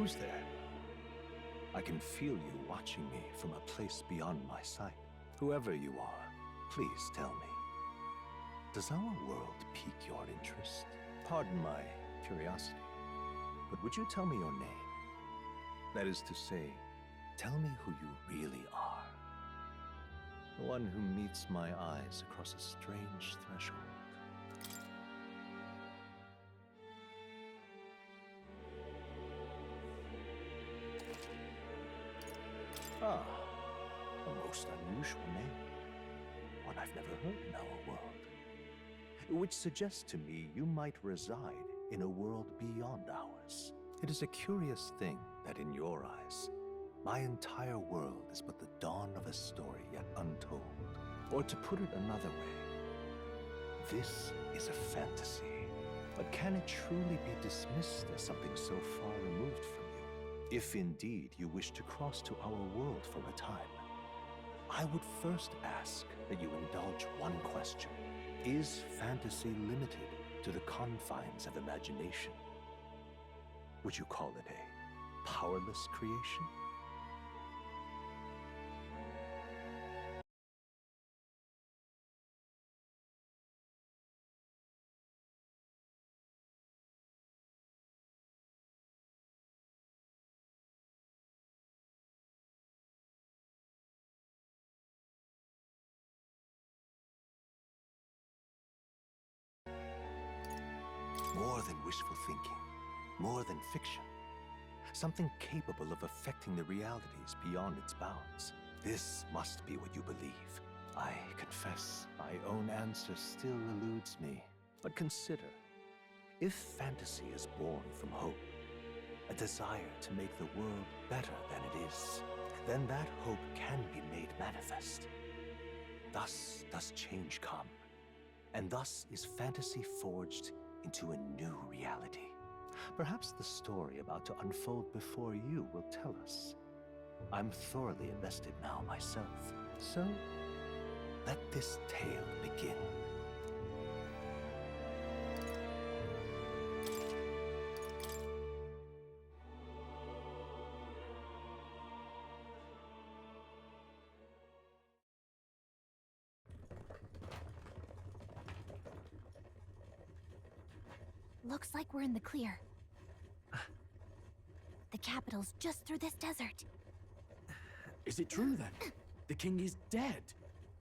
Who's there? I can feel you watching me from a place beyond my sight. Whoever you are, please tell me. Does our world pique your interest? Pardon my curiosity, but would you tell me your name? That is to say, tell me who you really are. The one who meets my eyes across a strange threshold. Ah, a most unusual name. One I've never heard in our world. Which suggests to me you might reside in a world beyond ours. It is a curious thing that in your eyes, my entire world is but the dawn of a story yet untold. Or to put it another way, this is a fantasy. But can it truly be dismissed as something so far removed from you? If indeed you wish to cross to our world for a time, I would first ask that you indulge one question. Is fantasy limited to the confines of imagination? Would you call it a powerless creation? More than wishful thinking, more than fiction. Something capable of affecting the realities beyond its bounds. This must be what you believe. I confess, my own answer still eludes me. But consider, if fantasy is born from hope, a desire to make the world better than it is, then that hope can be made manifest. Thus does change come, and thus is fantasy forged into a new reality. Perhaps the story about to unfold before you will tell us. I'm thoroughly invested now myself, so let this tale begin. Looks like we're in the clear. The capital's just through this desert. Is it true then? The king is dead?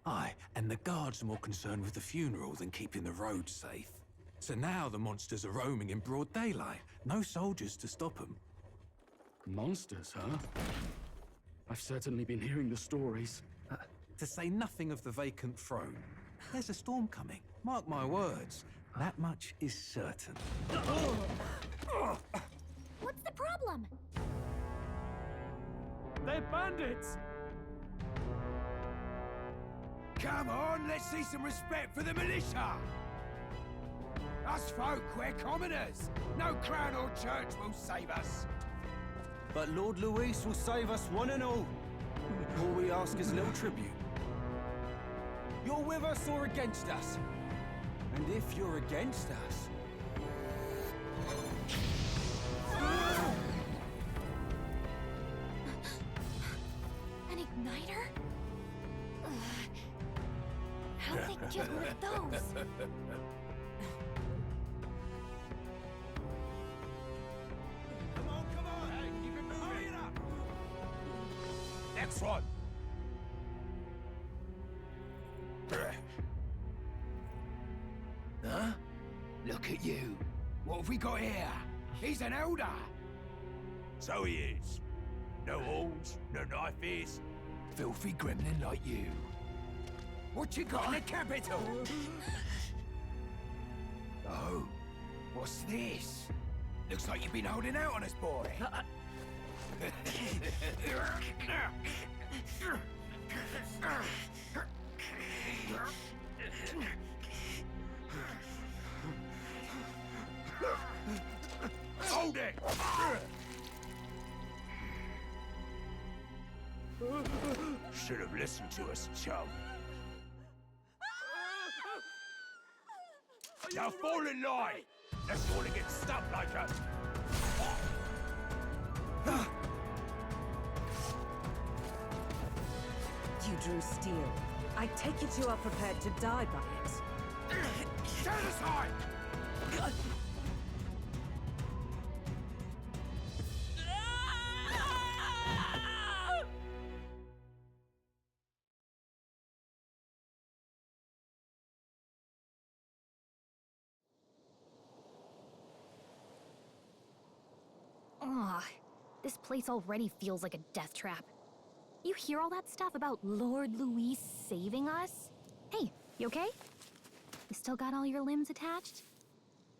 Aye, and the guards are more concerned with the funeral than keeping the roads safe. So now the monsters are roaming in broad daylight. No soldiers to stop them. Monsters, huh? I've certainly been hearing the stories. To say nothing of the vacant throne. There's a storm coming, mark my words. That much is certain. What's the problem? They're bandits! Come on, let's see some respect for the militia! Us folk, we're commoners. No crown or church will save us. But Lord Luis will save us one and all. All we ask is a little tribute. You're with us or against us? And if you're against us... An igniter? How'd they get one of those? Come on! Hey, keep it moving! Hurry it up! Next one! Huh? Look at you. What have we got here? He's an elder. So he is. No horns, no knife is. Filthy gremlin like you. What you got in the capital? Oh, what's this? Looks like you've been holding out on us, boy. Hold it! Should have listened to us, chum. Now fall in line! Let's all get stuck like us. You drew steel. I take it you are prepared to die by it. Stand aside! Ugh, this place already feels like a death trap. You hear all that stuff about Lord Louis saving us? Hey, you okay? You still got all your limbs attached?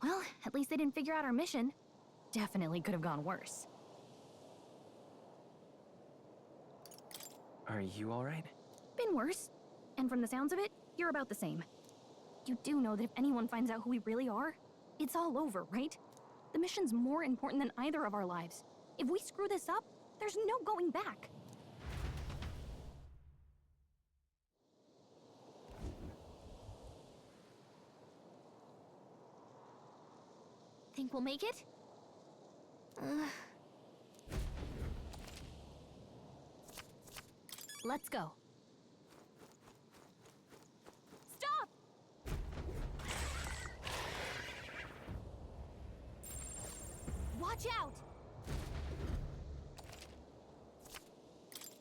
Well, at least they didn't figure out our mission. Definitely could have gone worse. Are you alright? Been worse. And from the sounds of it, you're about the same. You do know that if anyone finds out who we really are, it's all over, right? The mission's more important than either of our lives. If we screw this up, there's no going back. Think we'll make it? Let's go. Stop! Watch out!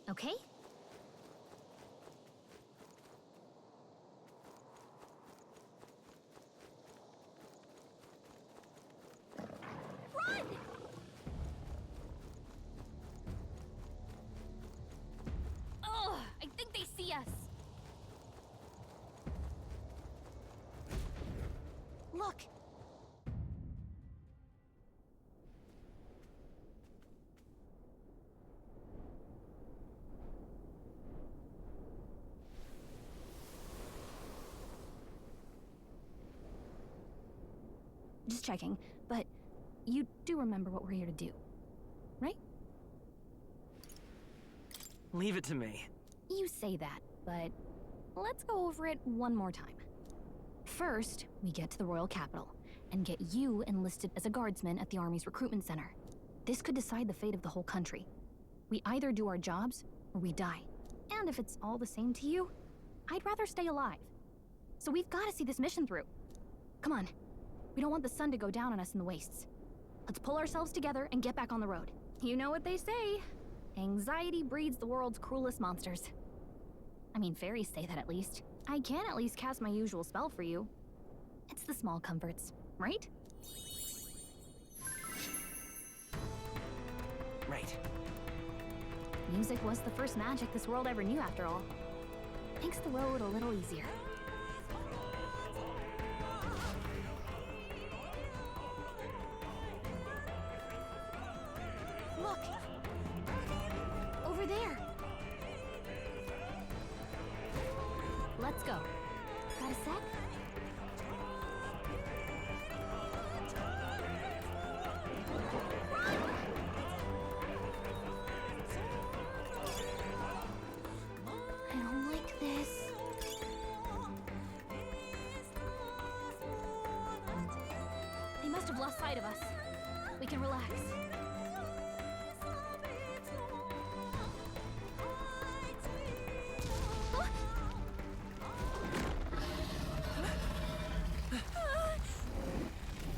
Okay? Run! Ugh, I think they see us. Look! Just checking, but you do remember what we're here to do, right? Leave it to me. You say that, but let's go over it one more time. First, we get to the royal capital and get you enlisted as a guardsman at the army's recruitment center. This could decide the fate of the whole country. We either do our jobs or we die. And if it's all the same to you, I'd rather stay alive. So we've got to see this mission through. Come on. We don't want the sun to go down on us in the wastes. Let's pull ourselves together and get back on the road. You know what they say. Anxiety breeds the world's cruelest monsters. I mean, fairies say that at least. I can at least cast my usual spell for you. It's the small comforts, right? Right. Music was the first magic this world ever knew, after all. Makes the road a little easier. Look! Over there! Let's go. Got a sec? I don't like this. They must have lost sight of us. We can relax.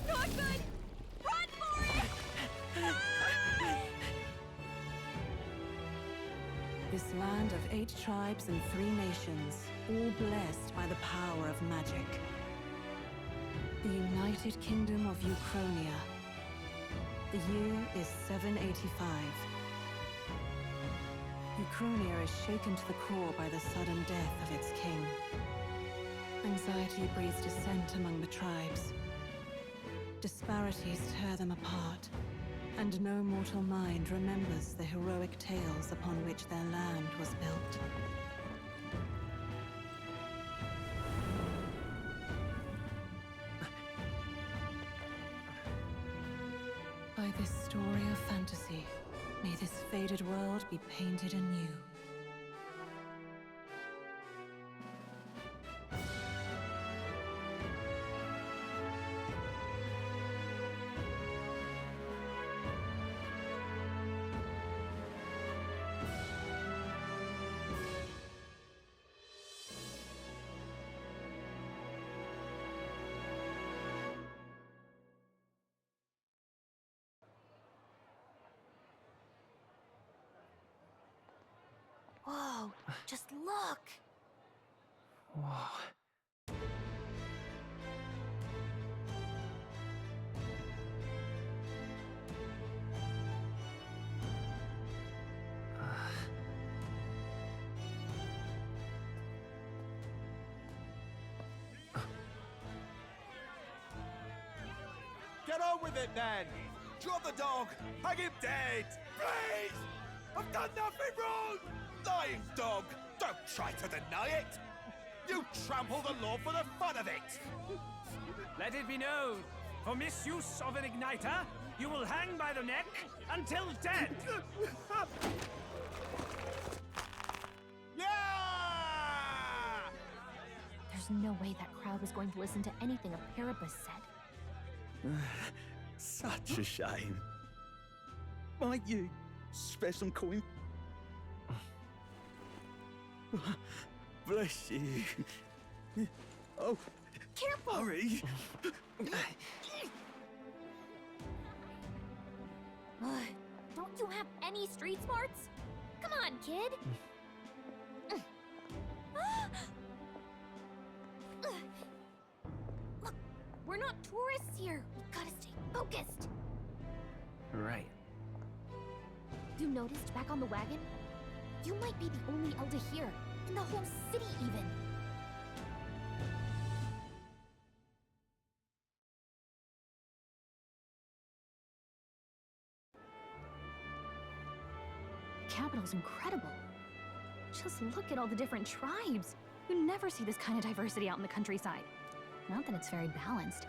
Not good! Run for it! This land of 8 tribes and 3 nations, all blessed by the power of magic. The United Kingdom of Uchronia. The year is 785. Uchronia is shaken to the core by the sudden death of its king. Anxiety breeds dissent among the tribes. Disparities tear them apart, and no mortal mind remembers the heroic tales upon which their land was built. By this story of fantasy, may this faded world be painted anew. Whoa, just look! Whoa. Get on with it, then! Drop the dog! Hang him dead! Please! I've done nothing wrong! Lying dog! Don't try to deny it! You trample the law for the fun of it! Let it be known, for misuse of an igniter, you will hang by the neck until dead. Yeah! There's no way that crowd was going to listen to anything a Paribus said. Such a shame. Might you spare some coin? Bless you. Oh, Careful! hurry. Don't you have any street smarts? Come on, kid! Look, we're not tourists here. We gotta stay focused. Right. You noticed back on the wagon? You might be the only Elder here, in the whole city even. The capital's incredible. Just look at all the different tribes. You never see this kind of diversity out in the countryside. Not that it's very balanced.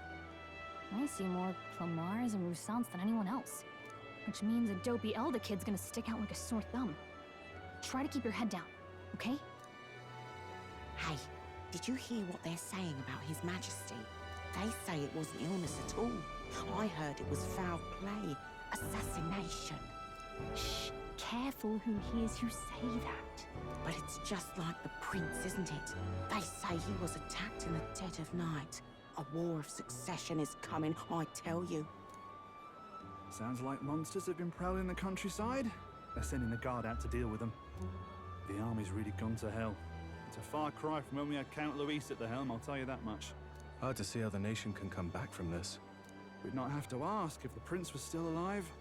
I see more Plamars and Roussants than anyone else. Which means a dopey Elder kid's gonna stick out like a sore thumb. Try to keep your head down, okay? Hey, did you hear what they're saying about His Majesty? They say it wasn't illness at all. I heard it was foul play, assassination. Shh, careful who hears you say that. But it's just like the prince, isn't it? They say he was attacked in the dead of night. A war of succession is coming, I tell you. Sounds like monsters have been prowling the countryside. They're sending the guard out to deal with them. The army's really gone to hell. It's a far cry from when we had Count Luis at the helm, I'll tell you that much. Hard to see how the nation can come back from this. We'd not have to ask if the prince was still alive.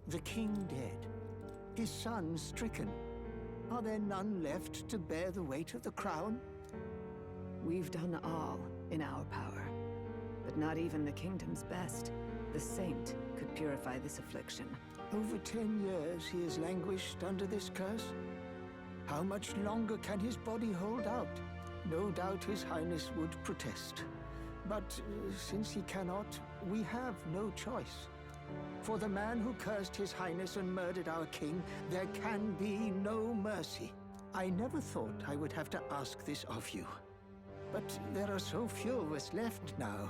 The king dead, his son stricken. Are there none left to bear the weight of the crown? We've done all in our power, but not even the kingdom's best, the saint, could purify this affliction. Over 10 years he has languished under this curse. How much longer can his body hold out? No doubt His Highness would protest. But since he cannot, we have no choice. For the man who cursed His Highness and murdered our king, there can be no mercy. I never thought I would have to ask this of you. But there are so few of us left now.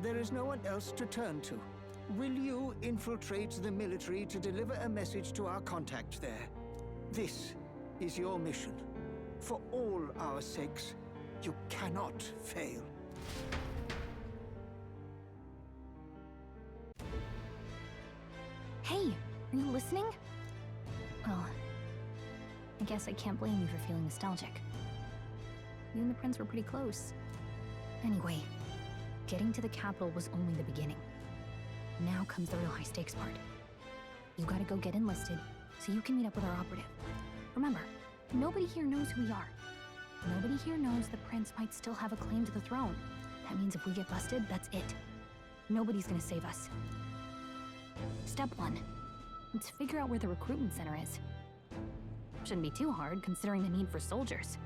There is no one else to turn to. Will you infiltrate the military to deliver a message to our contact there? This is your mission. For all our sakes, you cannot fail. Hey, are you listening? Well, I guess I can't blame you for feeling nostalgic. You and the prince were pretty close. Anyway, getting to the capital was only the beginning. Now comes the real high-stakes part. You gotta go get enlisted, so you can meet up with our operative. Remember, nobody here knows who we are. Nobody here knows the prince might still have a claim to the throne. That means if we get busted, that's it. Nobody's gonna save us. Step 1. Let's figure out where the recruitment center is. Shouldn't be too hard, considering the need for soldiers.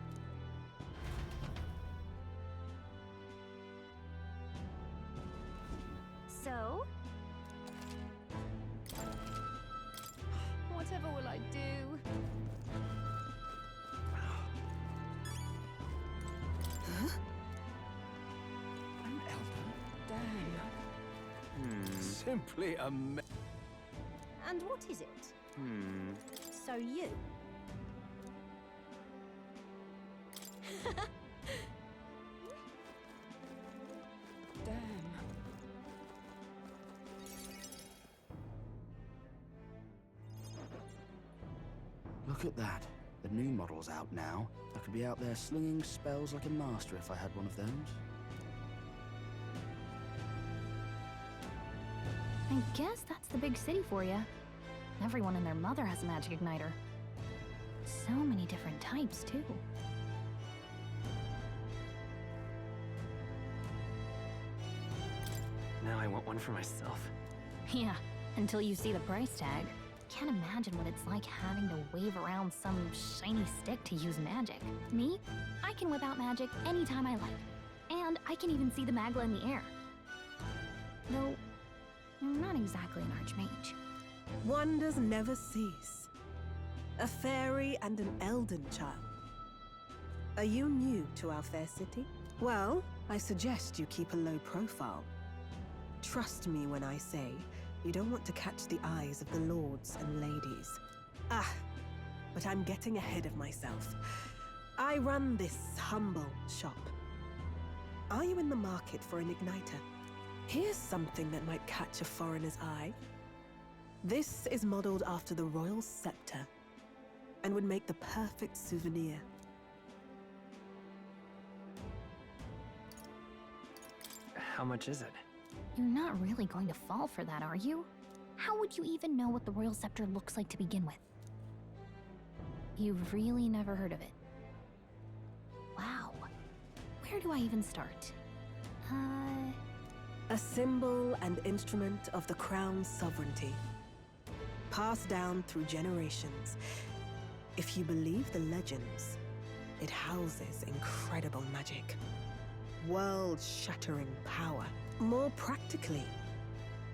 So? Whatever will I do? An elder? Damn. Simply amazing. And what is it? So you? Look at that. The new model's out now. I could be out there slinging spells like a master if I had one of those. I guess that's the big city for you. Everyone and their mother has a magic igniter. So many different types, too. Now I want one for myself. Yeah, until you see the price tag. Can't imagine what it's like having to wave around some shiny stick to use magic. Me? I can whip out magic anytime I like. And I can even see the Magla in the air. Though, I'm not exactly an archmage. Wonders never cease. A fairy and an elden child. Are you new to our fair city? Well, I suggest you keep a low profile. Trust me when I say you don't want to catch the eyes of the lords and ladies. But I'm getting ahead of myself. I run this humble shop. Are you in the market for an igniter? Here's something that might catch a foreigner's eye. This is modeled after the royal scepter and would make the perfect souvenir. How much is it? You're not really going to fall for that, are you? How would you even know what the royal scepter looks like to begin with? You've really never heard of it. Wow. Where do I even start? A symbol and instrument of the crown's sovereignty. Passed down through generations. If you believe the legends, it houses incredible magic. World-shattering power. More practically,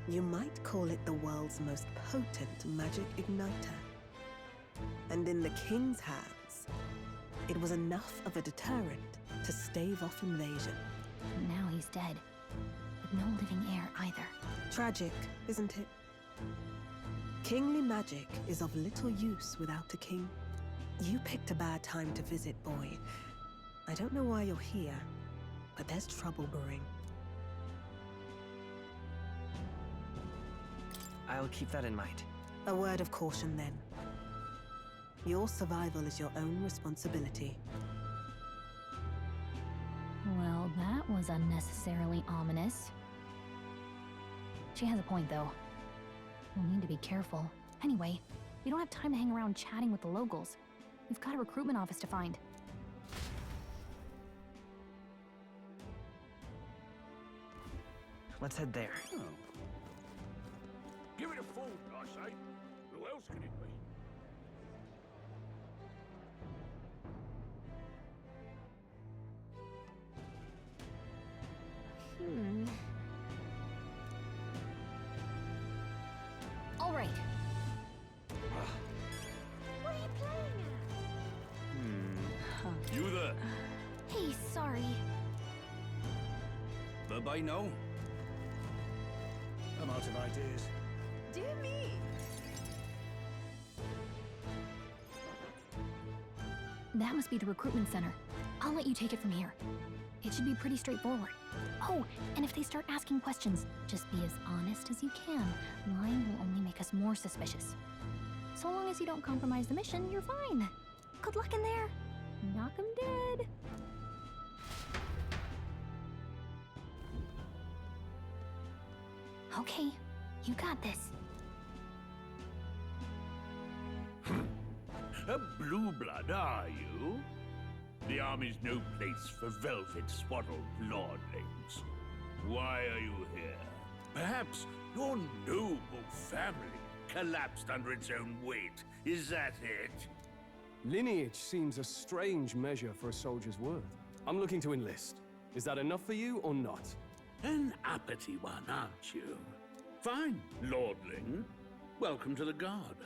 you might call it the world's most potent magic igniter. And in the king's hands, it was enough of a deterrent to stave off invasion. Now he's dead, with no living heir either. Tragic, isn't it? Kingly magic is of little use without a king. You picked a bad time to visit, boy. I don't know why you're here, but there's trouble brewing. I'll keep that in mind. A word of caution, then. Your survival is your own responsibility. Well, that was unnecessarily ominous. She has a point, though. We'll need to be careful. Anyway, we don't have time to hang around chatting with the locals. We've got a recruitment office to find. Let's head there. Oh. Give it a fold, I say. Who else could it be? All right. What are you playing at? You there? Hey, sorry. Bye-bye now. I'm out of ideas. Dear me! That must be the recruitment center. I'll let you take it from here. It should be pretty straightforward. Oh, and if they start asking questions, just be as honest as you can. Lying will only make us more suspicious. So long as you don't compromise the mission, you're fine. Good luck in there. Knock 'em dead. Okay, you got this. A blue blood, are you? The army's no place for velvet-swaddled lordlings. Why are you here? Perhaps your noble family collapsed under its own weight. Is that it? Lineage seems a strange measure for a soldier's worth. I'm looking to enlist. Is that enough for you or not? An uppity one, aren't you? Fine, lordling. Welcome to the Guard,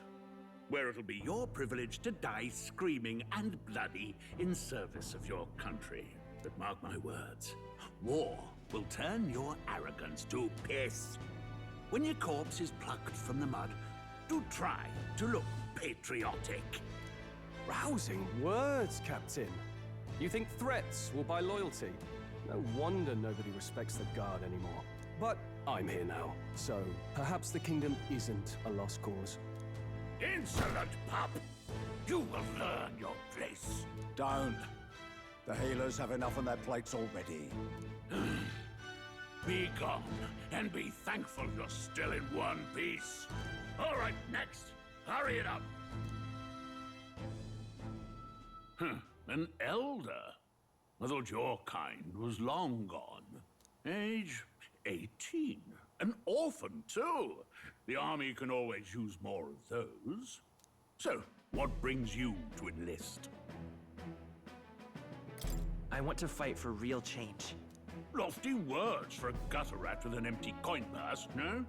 where it'll be your privilege to die screaming and bloody in service of your country. But mark my words, war will turn your arrogance to piss. When your corpse is plucked from the mud, do try to look patriotic. Rousing words, Captain. You think threats will buy loyalty? No wonder nobody respects the Guard anymore. But I'm here now, so perhaps the kingdom isn't a lost cause. Insolent pup! You will learn your place. Don't. The healers have enough on their plates already. Be gone, and be thankful you're still in one piece. All right, next. Hurry it up. An elder? I thought your kind was long gone. Age 18. An orphan, too. The army can always use more of those. So, what brings you to enlist? I want to fight for real change. Lofty words for a gutter rat with an empty coin purse, no?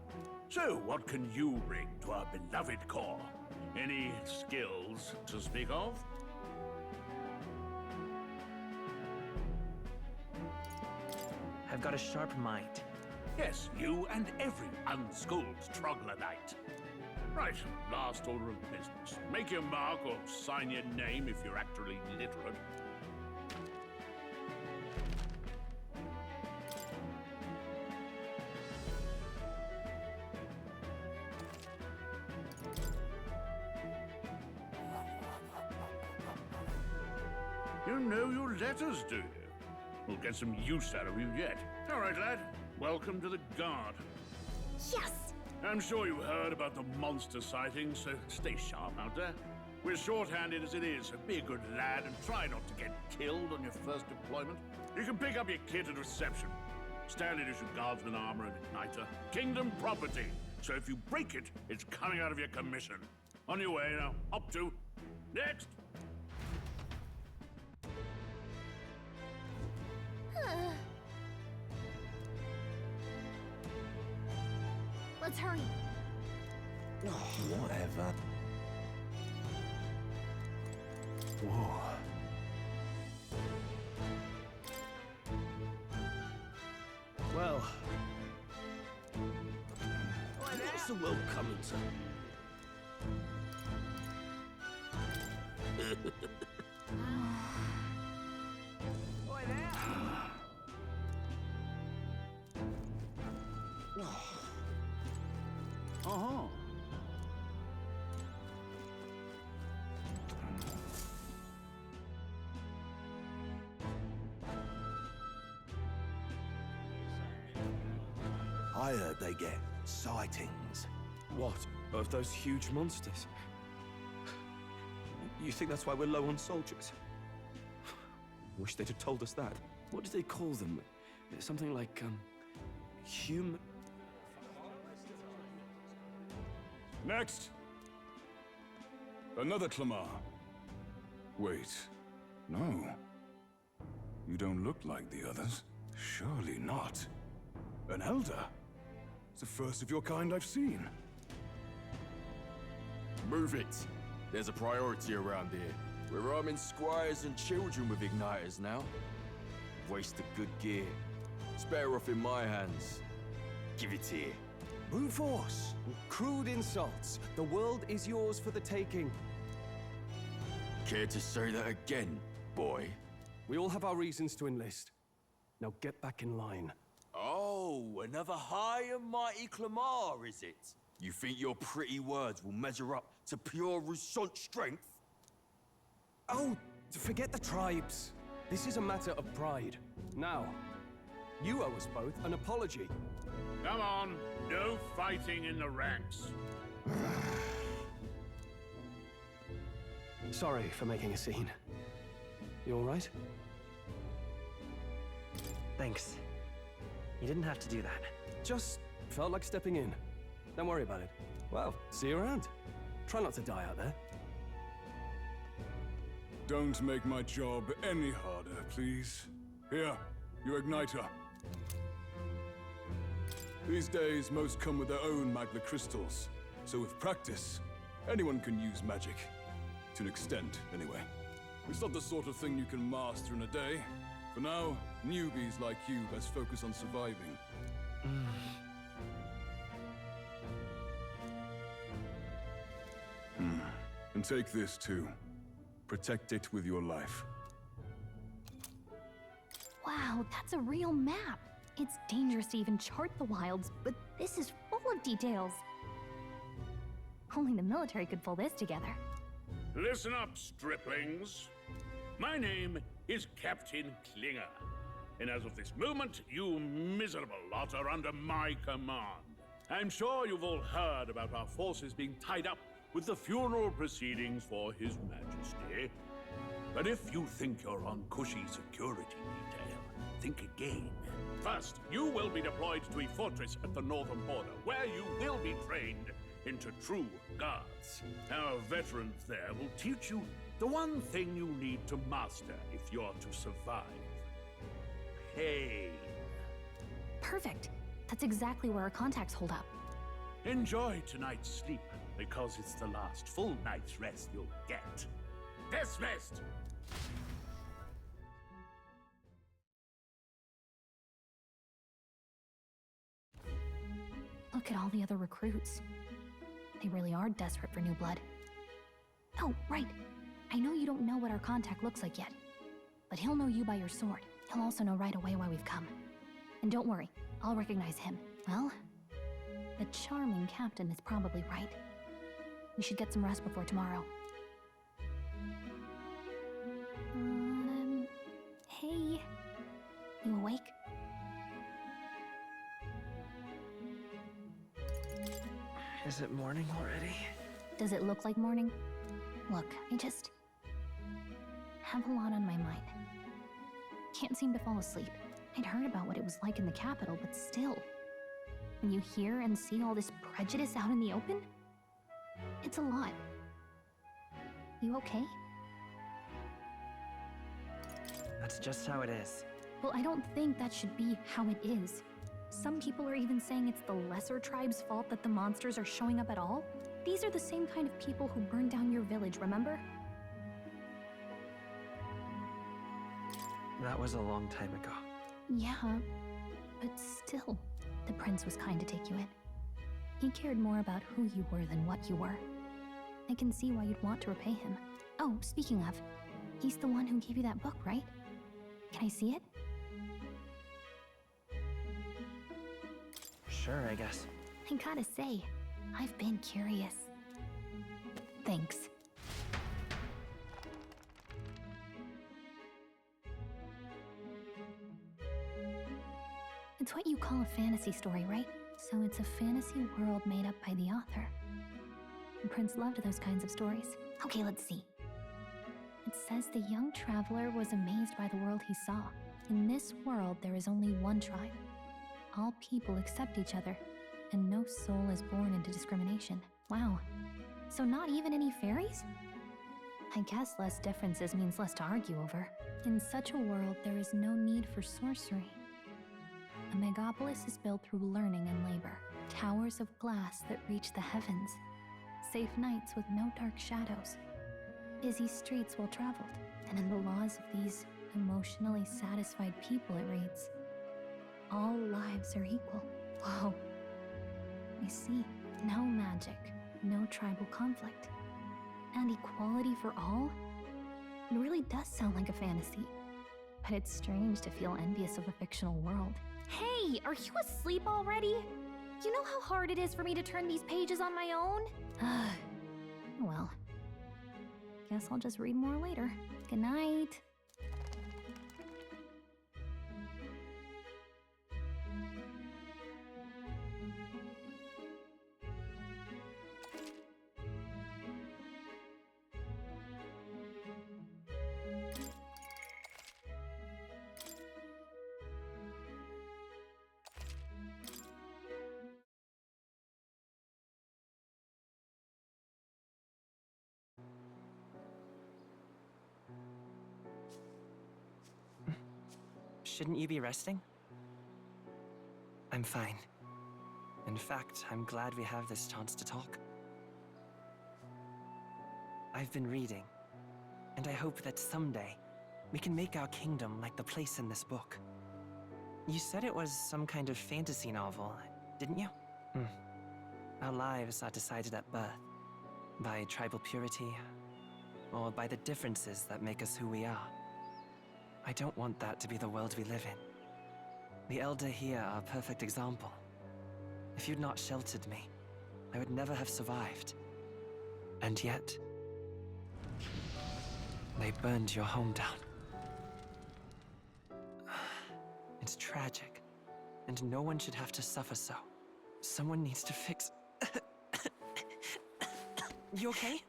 So, what can you bring to our beloved corps? Any skills to speak of? I've got a sharp mind. Yes, you and every unschooled troglodyte. Right, last order of business. Make your mark or sign your name if you're actually literate. You know your letters, do you? We'll get some use out of you yet. All right, lad. Welcome to the Guard. Yes! I'm sure you heard about the monster sightings, so stay sharp out there. We're short-handed as it is, so be a good lad and try not to get killed on your first deployment. You can pick up your kit at reception. Standard issue guardsman armor and igniter. Kingdom property. So if you break it, it's coming out of your commission. On your way now. Up to. Next! Let's hurry. Whatever. Whoa. Well, what's the world coming to? Uh-huh. I heard they get sightings. What? Of those huge monsters? You think that's why we're low on soldiers? Wish they'd have told us that. What do they call them? Something like, human... Next! Another Clamar. Wait, no. You don't look like the others. Surely not. An elder? It's the first of your kind I've seen. Move it. There's a priority around here. We're arming squires and children with igniters now. Waste of good gear. It's better off in my hands. Give it here. Brute force! Crude insults. The world is yours for the taking. Care to say that again, boy? We all have our reasons to enlist. Now get back in line. Oh, another high and mighty Clamar, is it? You think your pretty words will measure up to pure Rousant strength? Oh, forget the tribes. This is a matter of pride. Now, you owe us both an apology. Come on, no fighting in the ranks. Sorry for making a scene. You all right? Thanks. You didn't have to do that. Just felt like stepping in. Don't worry about it. Well, see you around. Try not to die out there. Don't make my job any harder, please. Here, your igniter. These days, most come with their own magna crystals. So with practice, anyone can use magic. To an extent, anyway. It's not the sort of thing you can master in a day. For now, newbies like you best focus on surviving. And take this too. Protect it with your life. Wow, that's a real map. It's dangerous to even chart the wilds, but this is full of details. Only the military could pull this together. Listen up, striplings. My name is Captain Klinger, and as of this moment, you miserable lot are under my command. I'm sure you've all heard about our forces being tied up with the funeral proceedings for His Majesty. But if you think you're on cushy security detail, think again. First, you will be deployed to a fortress at the northern border, where you will be trained into true guards. Our veterans there will teach you the one thing you need to master if you're to survive. Pain. Perfect. That's exactly where our contacts hold up. Enjoy tonight's sleep, because it's the last full night's rest you'll get. Dismissed! Look at all the other recruits. They really are desperate for new blood. Oh, right. I know you don't know what our contact looks like yet, but he'll know you by your sword. He'll also know right away why we've come. And don't worry, I'll recognize him. Well, the charming captain is probably right. We should get some rest before tomorrow. Hey. You awake? Is it morning already? Does it look like morning? Look, I just have a lot on my mind. Can't seem to fall asleep. I'd heard about what it was like in the capital, but still. When you hear and see all this prejudice out in the open, it's a lot. You okay? That's just how it is. Well, I don't think that should be how it is. Some people are even saying it's the lesser tribe's fault that the monsters are showing up at all. These are the same kind of people who burned down your village, remember? That was a long time ago. Yeah, but still, the prince was kind to take you in. He cared more about who you were than what you were. I can see why you'd want to repay him. Oh, speaking of, he's the one who gave you that book, right? Can I see it? Sure, I guess. I gotta say, I've been curious. Thanks. It's what you call a fantasy story, right? So it's a fantasy world made up by the author. The prince loved those kinds of stories. Okay, let's see. It says the young traveler was amazed by the world he saw. In this world, there is only one tribe. All people accept each other, and no soul is born into discrimination. Wow. So not even any fairies? I guess less differences means less to argue over. In such a world, there is no need for sorcery. A megapolis is built through learning and labor. Towers of glass that reach the heavens. Safe nights with no dark shadows. Busy streets well traveled. And in the laws of these emotionally satisfied people, it reads, all lives are equal. Whoa. I see. No magic, no tribal conflict, and equality for all? It really does sound like a fantasy. But it's strange to feel envious of a fictional world. Hey, are you asleep already? You know how hard it is for me to turn these pages on my own? Well, guess I'll just read more later. Good night. Shouldn't you be resting? I'm fine. In fact, I'm glad we have this chance to talk. I've been reading, and I hope that someday we can make our kingdom like the place in this book. You said it was some kind of fantasy novel, didn't you? Our lives are decided at birth, by tribal purity, or by the differences that make us who we are. I don't want that to be the world we live in. The Elder here are a perfect example. If you'd not sheltered me, I would never have survived. And yet, They burned your home down. It's tragic, and no one should have to suffer so. Someone needs to fix... You okay?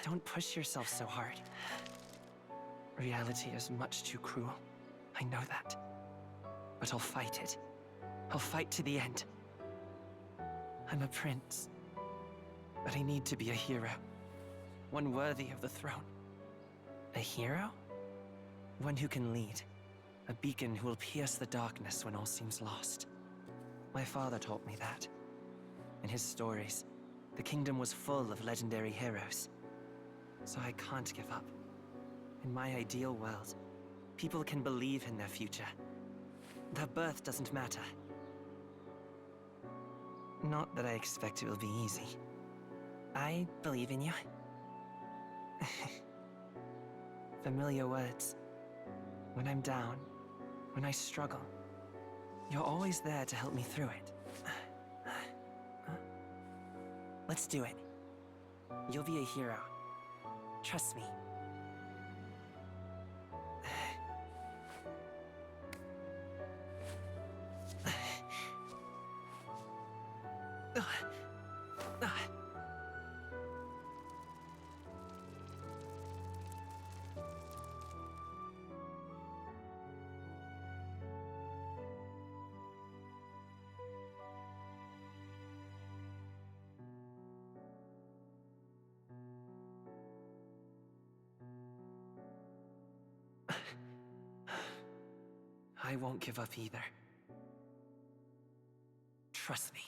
Don't push yourself so hard. Reality is much too cruel. I know that. But I'll fight it. I'll fight to the end. I'm a prince. But I need to be a hero. One worthy of the throne. A hero? One who can lead. A beacon who will pierce the darkness when all seems lost. My father taught me that. In his stories, the kingdom was full of legendary heroes. So I can't give up. In my ideal world, people can believe in their future. Their birth doesn't matter. Not that I expect it will be easy. I believe in you. Familiar words. When I'm down, when I struggle, you're always there to help me through it. Let's do it. You'll be a hero. Trust me. I won't give up either. Trust me.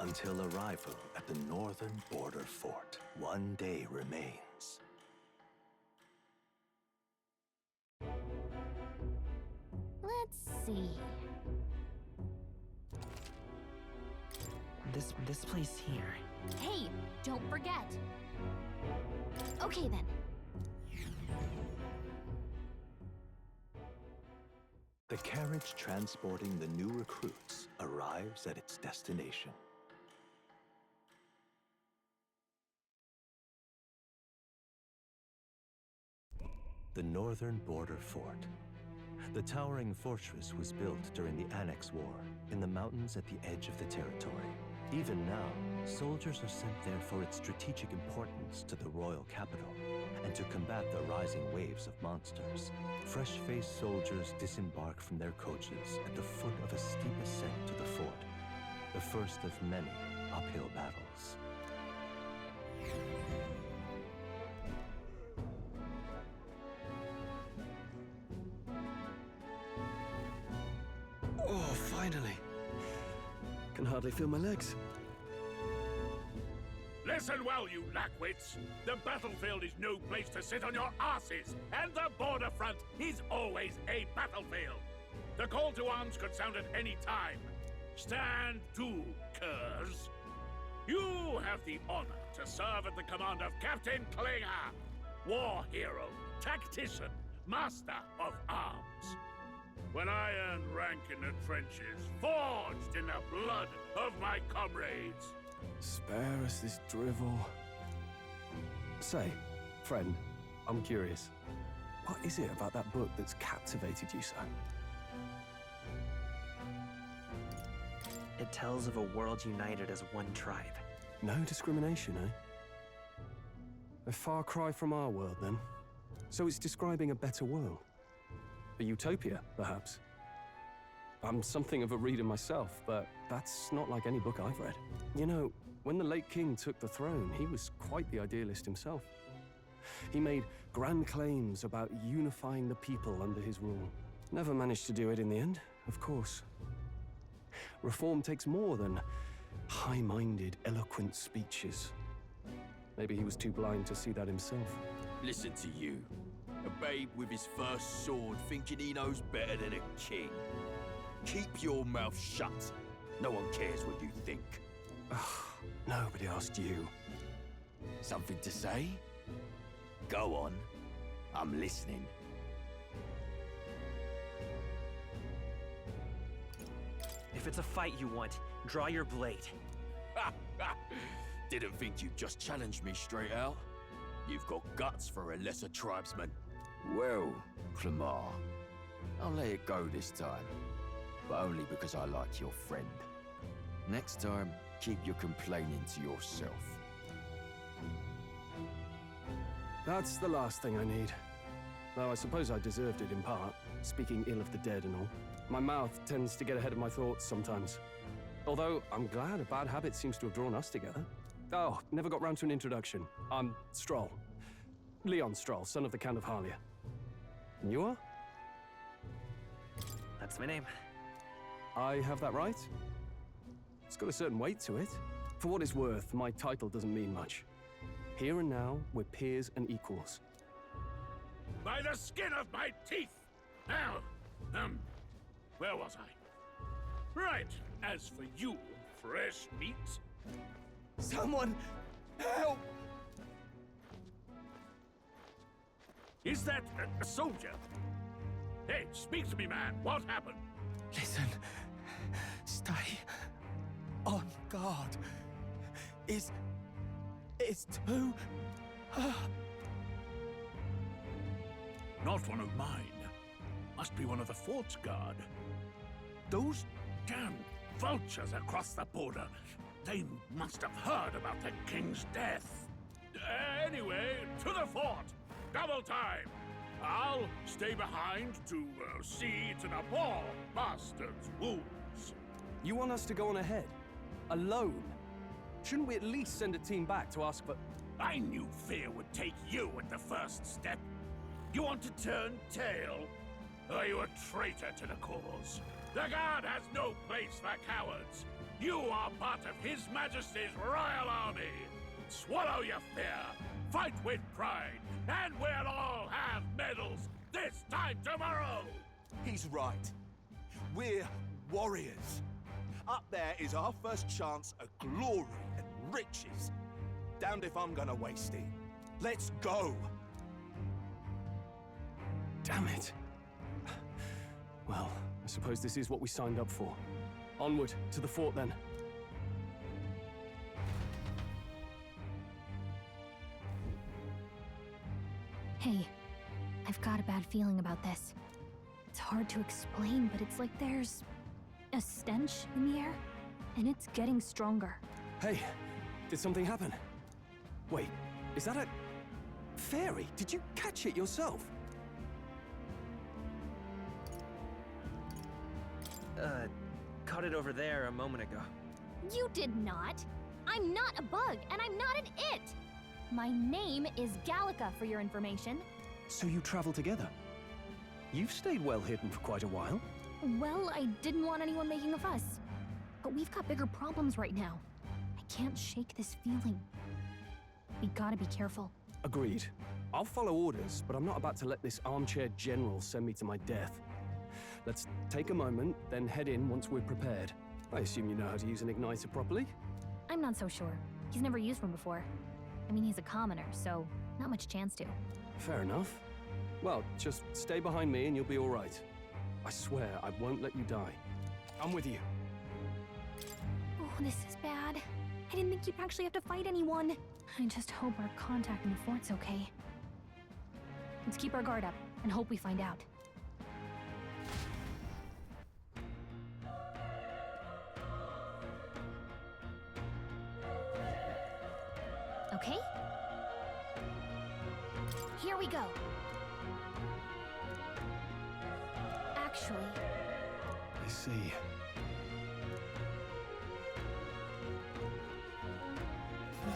Until arrival at the northern border fort, one day remains. Let's see. This place here. Hey, don't forget. Okay then. The carriage transporting the new recruits arrives at its destination. The northern border fort. The towering fortress was built during the Annex War in the mountains at the edge of the territory. Even now, soldiers are sent there for its strategic importance to the royal capital and to combat the rising waves of monsters. Fresh-faced soldiers disembark from their coaches at the foot of a steep ascent to the fort, the first of many uphill battles. Oh, finally. Can hardly feel my legs. Listen well, you lackwits. The battlefield is no place to sit on your asses, and the border front is always a battlefield. The call to arms could sound at any time. Stand to, curs. You have the honor to serve at the command of Captain Klinger, war hero, tactician, master of arms. When I earned rank in the trenches, forged in the blood of my comrades. Spare us this drivel. Say, friend, I'm curious. What is it about that book that's captivated you so? It tells of a world united as one tribe. No discrimination, eh? A far cry from our world, then. So it's describing a better world. A utopia, perhaps. I'm something of a reader myself, but that's not like any book I've read. You know, when the late king took the throne, he was quite the idealist himself. He made grand claims about unifying the people under his rule. Never managed to do it in the end, of course. Reform takes more than high-minded, eloquent speeches. Maybe he was too blind to see that himself. Listen to you. A babe with his first sword thinking he knows better than a king. Keep your mouth shut. No one cares what you think. Nobody asked you. Something to say? Go on. I'm listening. If it's a fight you want, draw your blade. Didn't think you'd just challenge me straight out. You've got guts for a lesser tribesman. Well, Clemar, I'll let it go this time. But only because I like your friend. Next time, keep your complaining to yourself. That's the last thing I need. Though I suppose I deserved it in part, speaking ill of the dead and all. My mouth tends to get ahead of my thoughts sometimes. Although, I'm glad a bad habit seems to have drawn us together. Oh, never got round to an introduction. I'm Stroll. Leon Stroll, son of the Count of Harlia. And you are? That's my name. I have that right? It's got a certain weight to it. For what it's worth, my title doesn't mean much. Here and now, we're peers and equals. By the skin of my teeth! Now, where was I? Right, as for you, fresh meat... Someone, help! Is that a soldier? Hey, speak to me, man. What happened? Listen, stay on guard. It's too... Not one of mine. Must be one of the fort's guard. Those damn vultures across the border. They must have heard about the king's death. Anyway, to the fort. Double time. I'll stay behind to see to the poor bastard's wounds. You want us to go on ahead? Alone? Shouldn't we at least send a team back to ask for... I knew fear would take you at the first step. You want to turn tail? Are you a traitor to the cause? The Guard has no place for cowards. You are part of His Majesty's Royal Army. Swallow your fear, fight with pride, and we'll all have medals this time tomorrow! He's right. We're warriors. Up there is our first chance at glory and riches. Damned if I'm gonna waste it. Let's go! Damn it. Well, I suppose this is what we signed up for. Onward, to the fort then. Hey, I've got a bad feeling about this. It's hard to explain, but it's like there's a stench in the air, and it's getting stronger. Hey, did something happen? Wait, is that a... fairy? Did you catch it yourself? Caught it over there a moment ago. You did not! I'm not a bug, and I'm not an it! My name is Gallica, for your information. So you travel together? You've stayed well hidden for quite a while. Well, I didn't want anyone making a fuss. But we've got bigger problems right now. I can't shake this feeling. We gotta be careful. Agreed. I'll follow orders, but I'm not about to let this armchair general send me to my death. Let's take a moment, then head in once we're prepared. I assume you know how to use an igniter properly? I'm not so sure. He's never used one before. I mean, he's a commoner, so not much chance to. Fair enough. Well, just stay behind me and you'll be all right. I swear I won't let you die. I'm with you. Oh, this is bad. I didn't think you'd actually have to fight anyone. I just hope our contact in the fort's okay. Let's keep our guard up and hope we find out. Okay? Here we go. Actually, I see.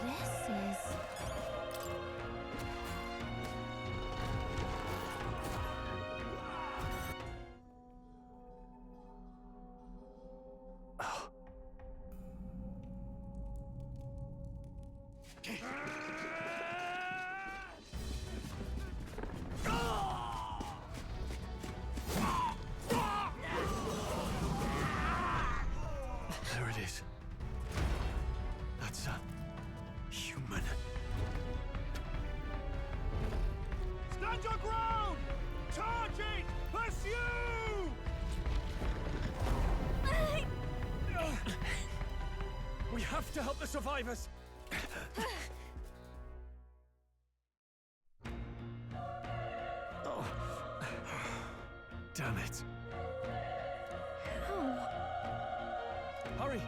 This is... There it is. That's a human. Stand your ground! Charging! Pursue! We have to help the survivors! Oh. Damn it. Hurry!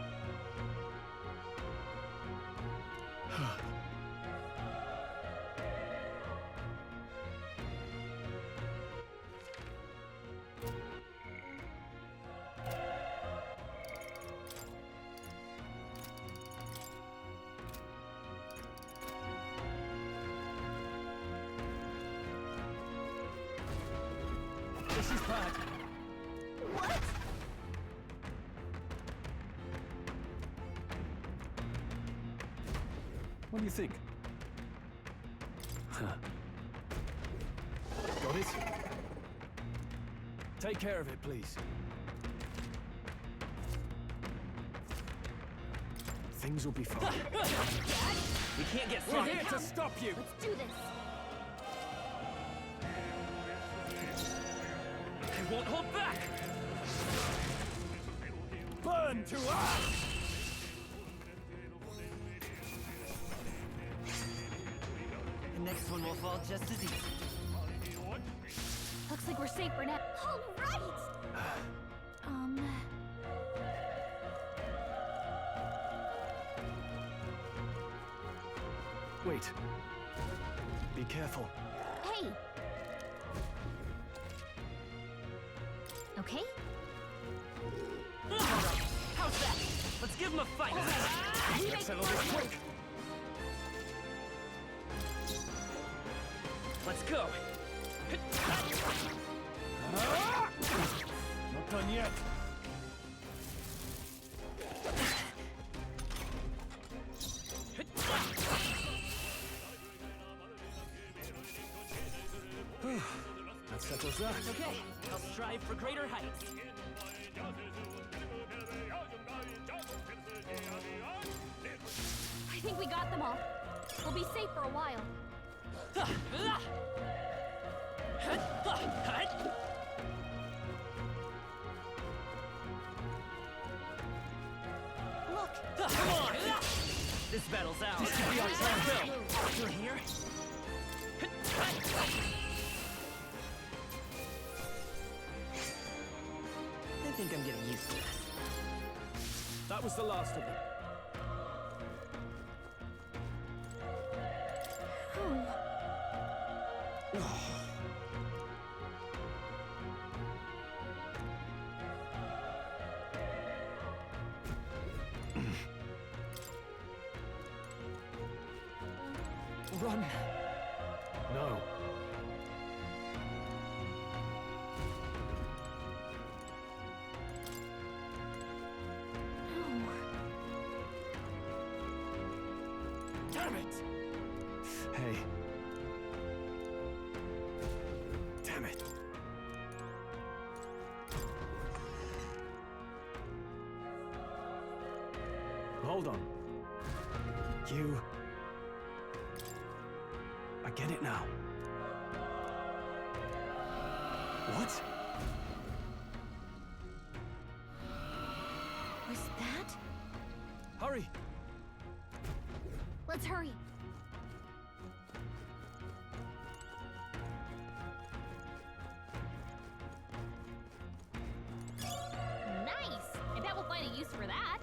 This is bad. What? What do you think? Got it? Take care of it, please. Things will be fine. We can't get We're here to stop you! Let's do this. I won't hold back! Burn to ash! The next one will fall just as easy. Looks like we're safe for now. All right! Wait. Be careful. Hey! Okay? How's that? Let's give him a fight! Let's settle this quick! Let's go! Not done yet. That settles that. Okay, I'll strive for greater heights. I think we got them all. We'll be safe for a while. Look! Come on! This battle's ours. This should be our time. You're here? I think I'm getting used to this. That was the last of them. Run! No. Damn it! Hey. Damn it. Hold on. You... I get it now. What? Was that? Hurry! Let's hurry. Nice! I bet we'll find a use for that.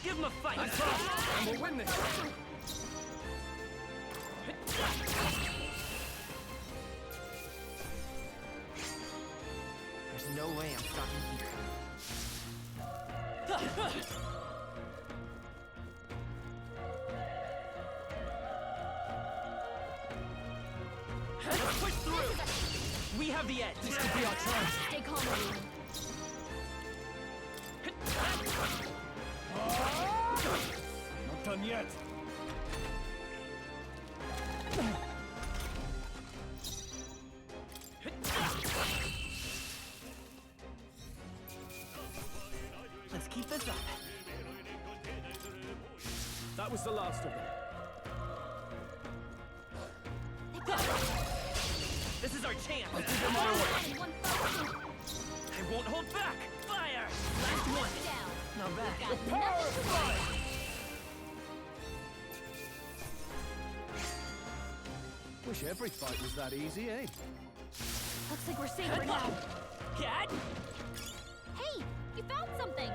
give him a fight! And we'll win this! There's no way I'm stopping here. Let's push through! We have the edge! This could be our chance! Stay calm, everyone. Not done yet. Let's keep this up. That was the last of them. This is our chance! I'll give them our way. I won't hold back! Fire! Last one! Not bad. The power of fire! Wish every fight was that easy, eh? Looks like we're safer now. Cat? Hey, you found something!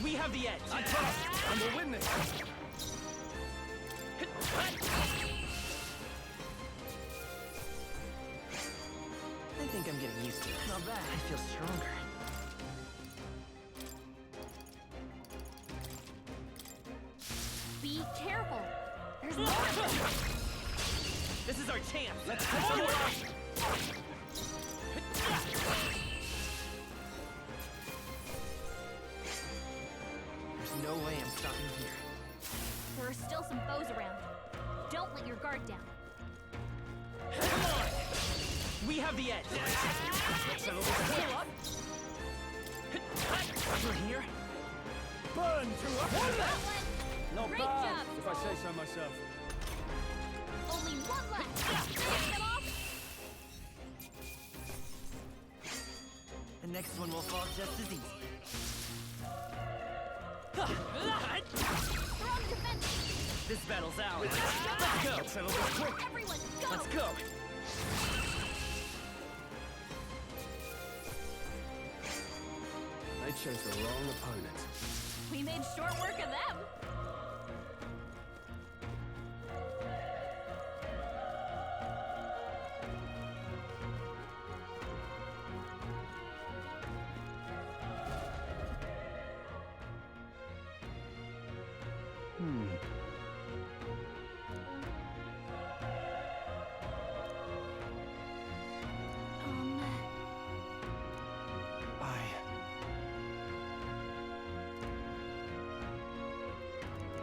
We have the edge! I trust, and we'll win this! I think I'm getting used to it. Not bad. I feel stronger. Be careful! There's more of them! This is our chance! Let's take them away! There's no way I'm stopping here. There are still some foes around. Don't let your guard down. Come on! We have the edge! Let's settle this quick! Through here? Burn to a Not Great bad, job, if I say so myself. Only one left! Finish them off! The next one will fall just as easy. Strong defense! This battle's ours! Let's go! Let's settle this quick! Everyone, go! Let's go! They chose the wrong opponent. We made short work of them!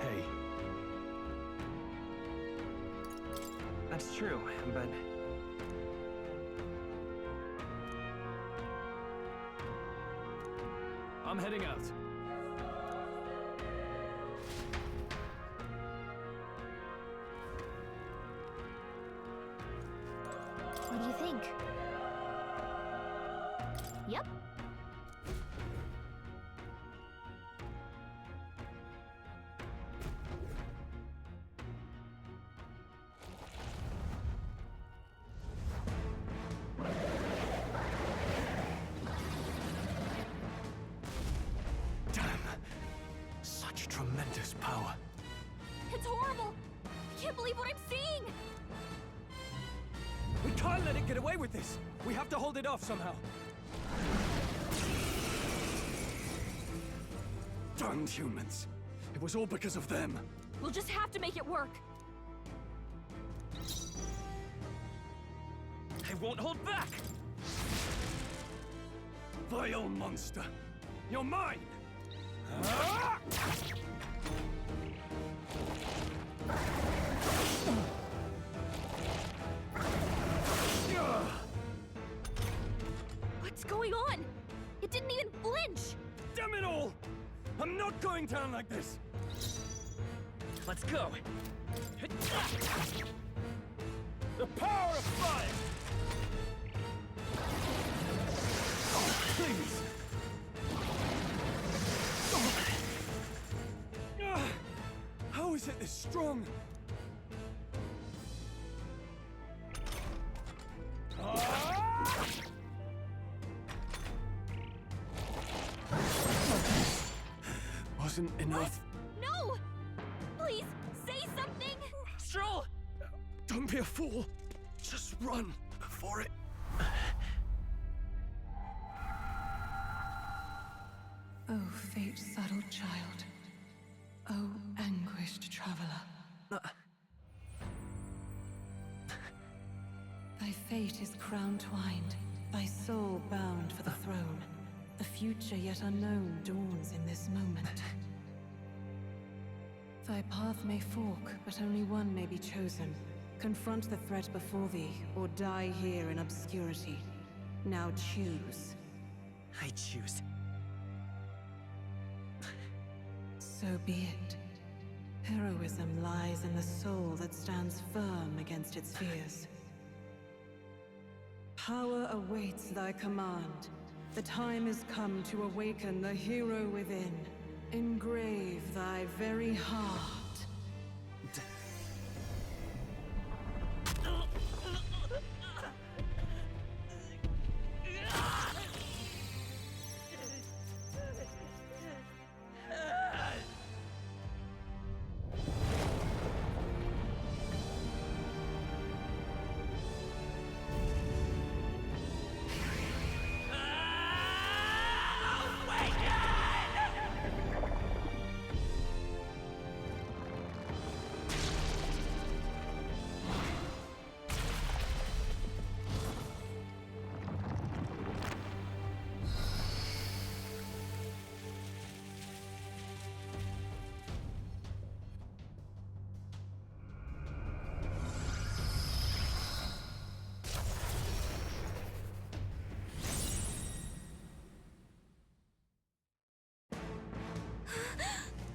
Hey, That's true, but I'm heading out. What do you think? Yep. Damn. Such tremendous power. It's horrible! I can't believe what I'm seeing! We can't let it get away with this. We have to hold it off somehow. Darned humans. It was all because of them. We'll just have to make it work. I won't hold back! Vile monster. You're mine! What's going on? It didn't even flinch! Damn it all! I'm not going down like this! Let's go! The power of fire! Oh, please! is it this strong? Wasn't enough. No! Please, say something! Stroll! Don't be a fool. Just run for it. Oh, fate-saddled child. Oh, anguished traveler. Thy fate is crown-twined, thy soul bound for the throne. The future yet unknown dawns in this moment. Thy path may fork, but only one may be chosen. Confront the threat before thee, or die here in obscurity. Now choose. I choose. So be it. Heroism lies in the soul that stands firm against its fears. Power awaits thy command. The time is come to awaken the hero within. Engrave thy very heart.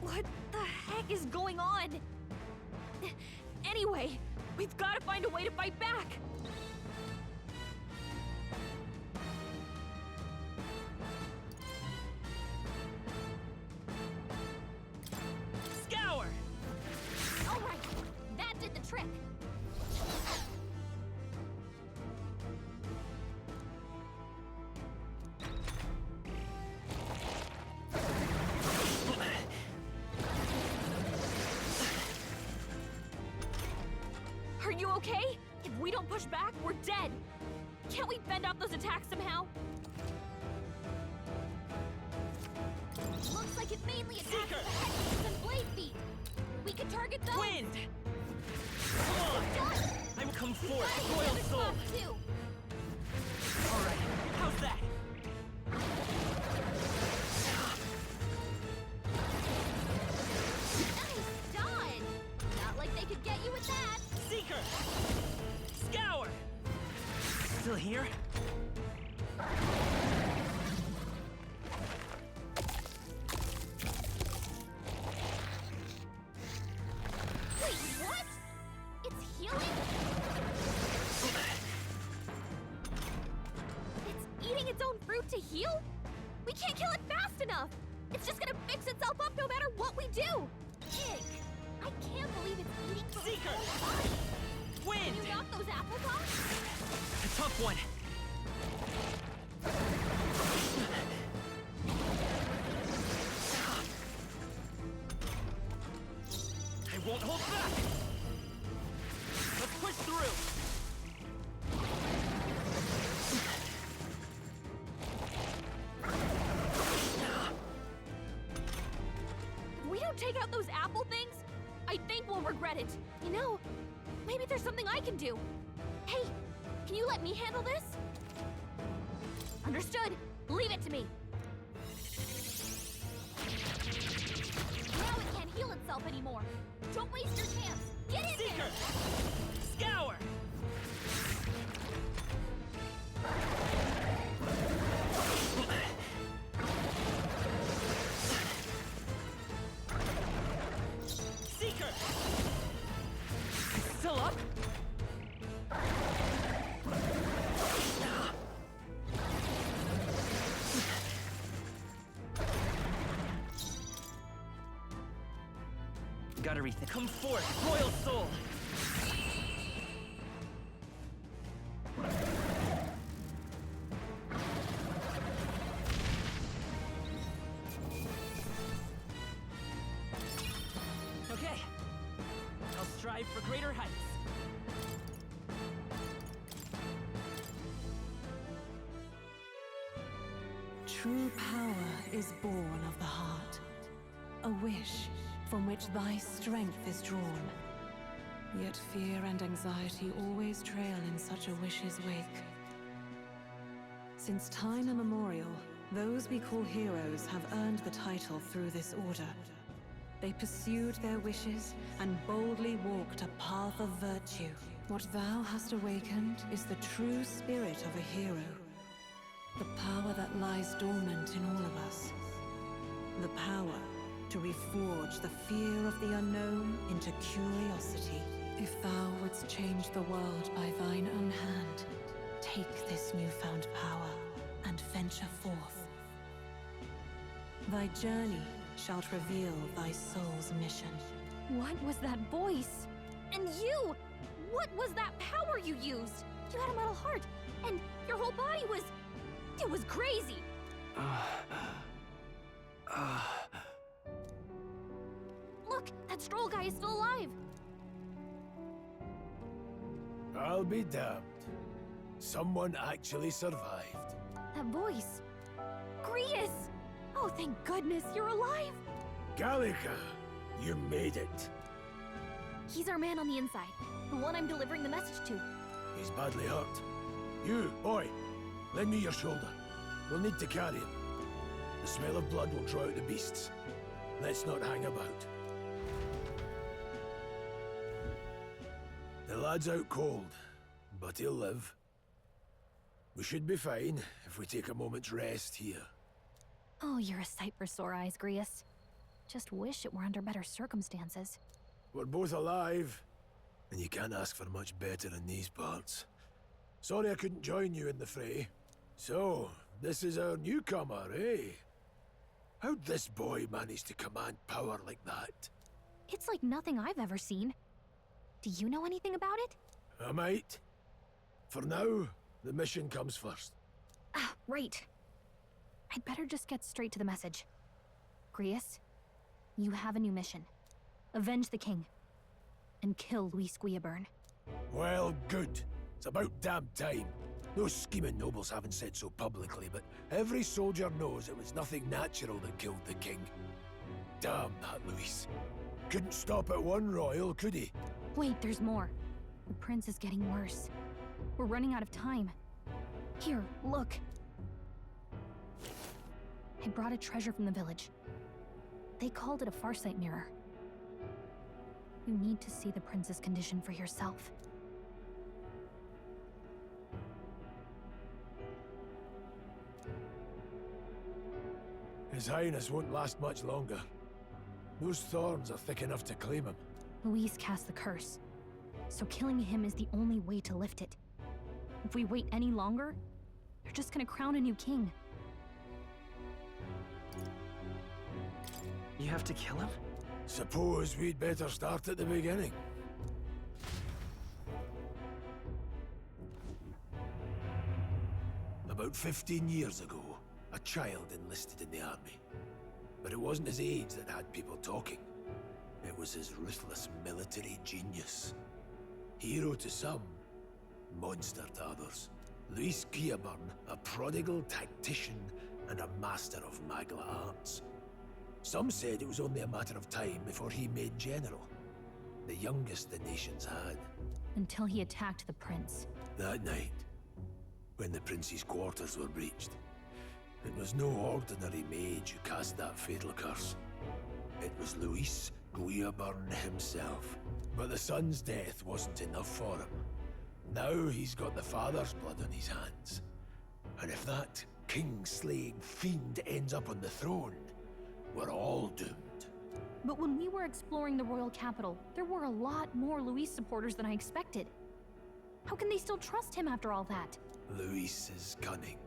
What the heck is going on? Anyway, we've got to find a way to fight back! Scour! Alright, that did the trick! Are you okay? If we don't push back, we're dead! Can't we fend off those attacks somehow? Looks like it mainly attacks the head and blade feet. We could target those! Wind! Come on! I will come forth, royal soul! Too. Alright, how's that? Nice dodge! Not like they could get you with that! Seeker! Scour! Still here? Wait, what? It's healing? It's eating its own fruit to heal? We can't kill it fast enough! It's just gonna fix itself up no matter what we do! Pig! I can't believe it's eating from its own body! Wind! Can you knock those apples off? A tough one. I won't hold back! Let's push through! If we don't take out those apple things, I think we'll regret it. You know, maybe there's something I can do. Hey, can you let me handle this? Understood. Leave it to me. Now it can't heal itself anymore. Don't waste your chance. Get in Seeker! there! Scour! Seeker! Still up? Gotta rethink. Come forth, royal soul! Okay. I'll strive for greater heights. True power is born of the heart, a wish from which thy strength is drawn. Yet fear and anxiety always trail in such a wish's wake. Since time immemorial, those we call heroes have earned the title through this order. They pursued their wishes and boldly walked a path of virtue. What thou hast awakened is the true spirit of a hero. The power that lies dormant in all of us. The power to reforge the fear of the unknown into curiosity. If thou wouldst change the world by thine own hand, take this newfound power and venture forth. Thy journey shalt reveal thy soul's mission. What was that voice? And you! What was that power you used? You had a metal heart, and your whole body was... It was crazy! Look, that Stroll guy is still alive! I'll be damned. Someone actually survived. That voice... Grius! Oh, thank goodness you're alive! Gallica, you made it. He's our man on the inside, the one I'm delivering the message to. He's badly hurt. You, boy, lend me your shoulder. We'll need to carry him. The smell of blood will draw out the beasts. Let's not hang about. The lad's out cold, but he'll live. We should be fine if we take a moment's rest here. Oh, you're a sight for sore eyes, Grius. Just wish it were under better circumstances. We're both alive, and you can't ask for much better in these parts. Sorry I couldn't join you in the fray. So, this is our newcomer, eh? How'd this boy manage to command power like that? It's like nothing I've ever seen. Do you know anything about it? I might. For now, the mission comes first. Ah, right. I'd better just get straight to the message. Grius, you have a new mission. Avenge the king. And kill Luis Guillaburn. Well, good. It's about damn time. Those scheming nobles haven't said so publicly, but every soldier knows it was nothing natural that killed the king. Damn that Luis. Couldn't stop at one royal, could he? Wait, there's more. The prince is getting worse. We're running out of time. Here, look. I brought a treasure from the village. They called it a farsight mirror. You need to see the prince's condition for yourself. His Highness won't last much longer. Those thorns are thick enough to claim him. Luis cast the curse, so killing him is the only way to lift it. If we wait any longer, they're just gonna crown a new king. You have to kill him? Suppose we'd better start at the beginning. About 15 years ago, a child enlisted in the army. But it wasn't his age that had people talking. It was his ruthless military genius. Hero to some, monster to others. Luis Guillaburn, a prodigal tactician and a master of Magla arts. Some said it was only a matter of time before he made general. The youngest the nations had. Until he attacked the prince. That night, when the prince's quarters were breached, it was no ordinary mage who cast that fatal curse. It was Luis Guillaburn himself. But the son's death wasn't enough for him. Now he's got the father's blood on his hands. And if that king-slaying fiend ends up on the throne, we're all doomed. But when we were exploring the royal capital, there were a lot more Luis supporters than I expected. How can they still trust him after all that? Luis is cunning.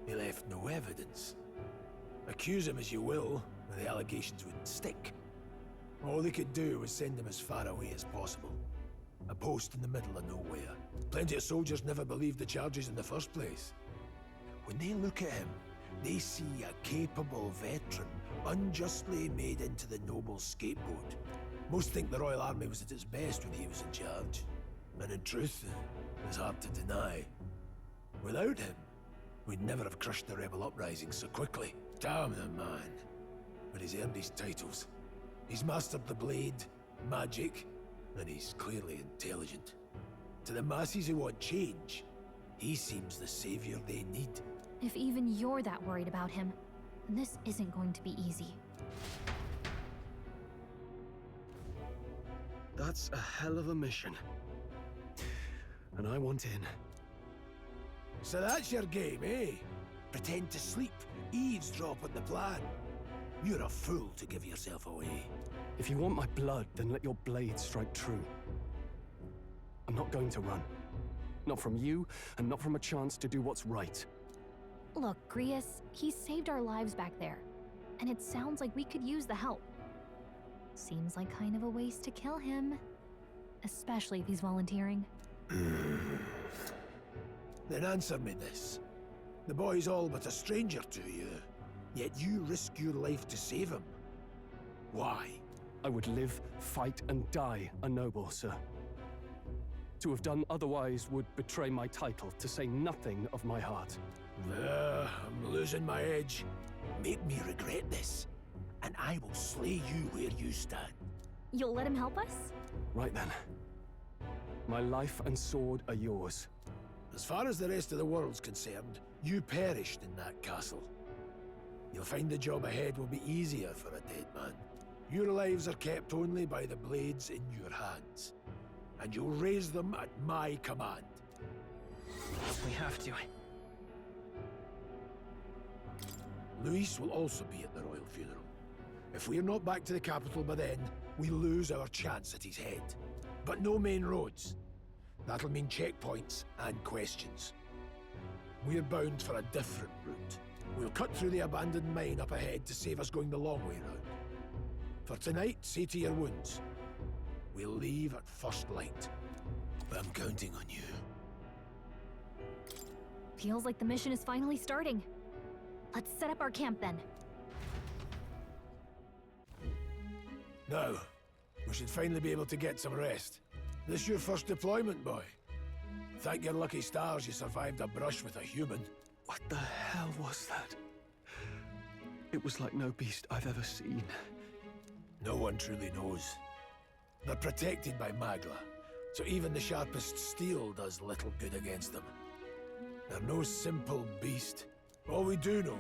He left no evidence. Accuse him as you will, the allegations wouldn't stick. All they could do was send him as far away as possible. A post in the middle of nowhere. Plenty of soldiers never believed the charges in the first place. When they look at him, they see a capable veteran unjustly made into the noble's scapegoat. Most think the Royal Army was at its best when he was in charge. And in truth, it's hard to deny. Without him, we'd never have crushed the rebel uprising so quickly. Damn the man. But he's earned his titles. He's mastered the blade, magic, and he's clearly intelligent. To the masses who want change, he seems the savior they need. If even you're that worried about him, then this isn't going to be easy. That's a hell of a mission. And I want in. So that's your game, eh? Pretend to sleep, eavesdrop on the plan. You're a fool to give yourself away. If you want my blood, then let your blade strike true. I'm not going to run. Not from you, and not from a chance to do what's right. Look, Grius, he saved our lives back there. And it sounds like we could use the help. Seems like kind of a waste to kill him. Especially if he's volunteering. Then answer me this. The boy's all but a stranger to you, yet you risk your life to save him. Why? I would live, fight, and die a noble, sir. To have done otherwise would betray my title, to say nothing of my heart. I'm losing my edge. Make me regret this, and I will slay you where you stand. You'll let him help us? Right then. My life and sword are yours. As far as the rest of the world's concerned, you perished in that castle. You'll find the job ahead will be easier for a dead man. Your lives are kept only by the blades in your hands, and you'll raise them at my command. We have to. Luis will also be at the royal funeral. If we're not back to the capital by then, we lose our chance at his head. But no main roads. That'll mean checkpoints and questions. We're bound for a different route. We'll cut through the abandoned mine up ahead to save us going the long way round. For tonight, see to your wounds. We'll leave at first light. I'm counting on you. Feels like the mission is finally starting. Let's set up our camp then. Now, we should finally be able to get some rest. This your first deployment, boy. Thank your lucky stars you survived a brush with a human. What the hell was that? It was like no beast I've ever seen. No one truly knows. They're protected by Magla, so even the sharpest steel does little good against them. They're no simple beast. All we do know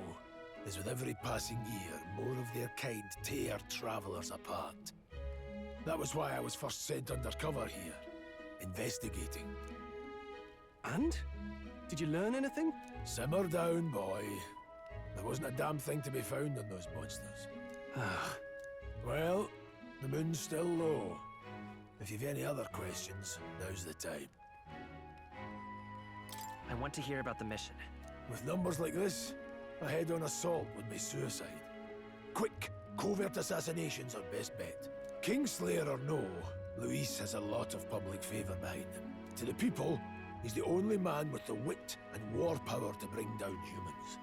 is with every passing year, more of their kind tear travelers apart. That was why I was first sent undercover here, investigating. And? Did you learn anything? Simmer down, boy. There wasn't a damn thing to be found on those monsters. Well, the moon's still low. If you've any other questions, now's the time. I want to hear about the mission. With numbers like this, a head-on assault would be suicide. Quick, covert assassinations are best bet. Kingslayer or no, Luis has a lot of public favor behind him. To the people, he's the only man with the wit and war power to bring down humans.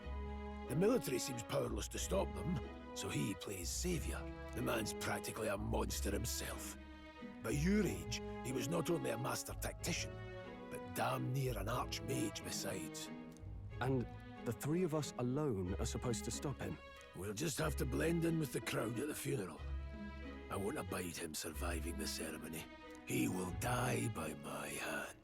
The military seems powerless to stop them, so he plays savior. The man's practically a monster himself. By your age, he was not only a master tactician, but damn near an archmage besides. And the three of us alone are supposed to stop him? We'll just have to blend in with the crowd at the funeral. I won't abide him surviving the ceremony. He will die by my hand.